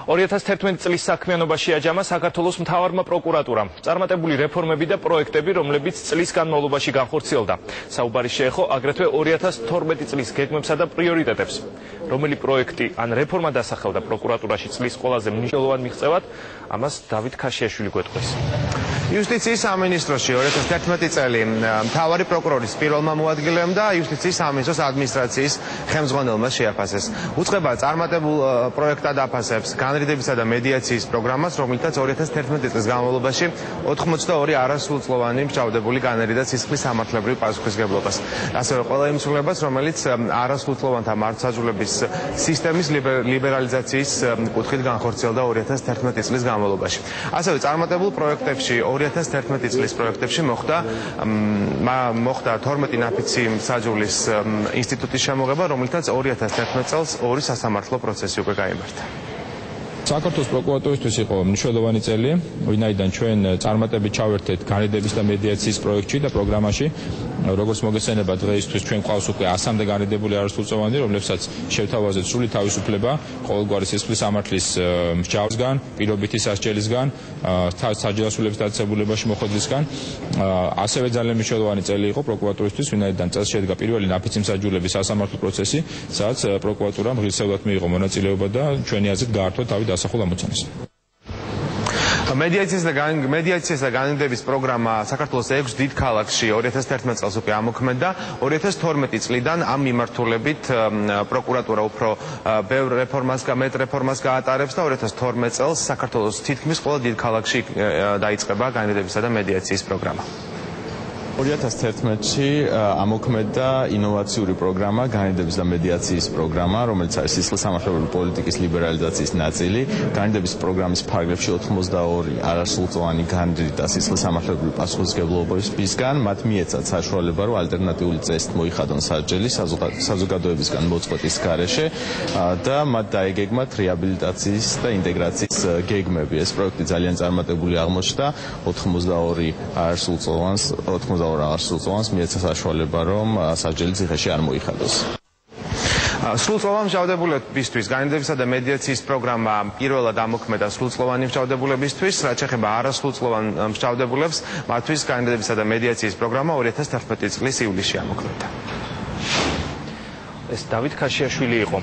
2011 წლის საქმიანობაში აჯამა საქართველოს მთავარმა პროკურატურამ. წარმატებული რეფორმები და პროექტები, რომლებიც წლის განმავლობაში განხორციელდა. საუბარი შეეხო აგრეთვე 2012 წლის გეგმებსა და პრიორიტეტებს. რომელი პროექტი ან რეფორმა დასახელდა პროკურატურაში წლის ყველაზე მნიშვნელოვან მიღწევად, ამას დავით ქაშიაშვილი გვეტყვის. იუსტიციის სამინისტროში 2011 წელი მთავარი პროკურორის პირველმა მოადგილემ და იუსტიციის სამინისტროს ადმინისტრაციის ხელმძღვანელმა შეაფასეს. უწყება წარმატებულ პროექტად აფასებს განრიდებისა და მედიაციის პროგრამას, რომლითაც 2011 წლის განმავლობაში 82 არასრულწლოვანი მსჯავრდებული განერიდა სისხლის სამართლებრივ პასუხისმგებლობას. ასევე ყველა იმ ცვლილებას, რომელიც არასრულწლოვანთა მართლმსაჯულების სისტემის ლიბერალიზაციის კუთხით განხორციელდა 2011 წლის განმავლობაში. ასევე წარმატებულ პროექტებში 2011 წლის პროექტებში მოხდა 12 ნაფიცი მსაჯულის ინსტიტუტის შემოღება, რომლითაც 2011 წელს 2 სასამართლო პროცესი უკვე გაიმართა. საქართველოს პროკურატურისთვის იყო მნიშვნელოვანი წელი, ვინაიდან ჩვენ წარმატებით ჩავერთეთ განრიდების და მედიაციის პროექტში და პროგრამაში. როგორც მოგესწრება, დღეისთვის ჩვენ ყავს უკვე 100-მდე განრიდებული არასრულწლოვანი, რომლებსაც შევთავაზეთ სრული თავისუფლება ყოველგვარი სისხლის სამართლის მსჯავრისგან, პირობითი სასჯელისგან, საჯელოსულების დაწესებულებაში მოხვედრისგან. ასევე ძალიან მნიშვნელოვანი წელი იყო პროკურატურისთვის, ვინაიდან წელს შედგა პირველი ნაფიცი მსაჯულების სასამართლო პროცესი, სადაც პროკურატურამ ღირსეულად მიიღო მონაწილეობა და ჩვენი აზრით გაართვა თავი დასახულ ამოცანას. მედიაციის და განრიდების პროგრამა საქართველოს 6 დიდ ქალაქში 2011 წელს უკვე ამოქმედდა. 2012 წლიდან ამ მიმართულებით პროკურატურა უფრო ბევრ რეფორმას გაატარებს და 2012 წელს საქართველოს თითქმის ყველა დიდ ქალაქში დაიწყება განრიდებისა და მედიაციის პროგრამა. 2011-ში ამოქმედდა ინოვაციური პროგრამა, განრიდების და მედიაციის პროგრამა, რომელიც არის სისხლის სამართლებრივი პოლიტიკის ლიბერალიზაციის ნაწილი. განრიდების პროგრამის ფარგლებში 82 არასრულწლოვანი განრიდა სისხლის სამართლებრივი პასუხისმგებლობისგან, მათ მიეცათ საშუალება, რომ ალტერნატიული წესით მოიხადონ სასჯელი საზოგადოებისგან მოწყვეტის გარეშე და მათ დაეგეგმათ რეაბილიტაციის და ინტეგრაციის გეგმები. ეს პროექტი ძალიან წარმატებული აღმოჩნდა. 82 არასრულწლოვანს მიეცა საშუალება, რომ სასჯელი ციხეში არ მოიხადოს. სრულწლოვან მსჯავრდებულებისთვის განრიდებისა და მედიაციის პროგრამა პირველად ამოქმედა სრულწლოვანი მსჯავრდებულებისთვის, რაც შეეხება არასრულწლოვან მსჯავრდებულებს, მათთვის განრიდებისა და მედიაციის პროგრამა 2011 წლის ივლისში ამოქმედდა. ეს დავით ქაშიაშვილი იყო.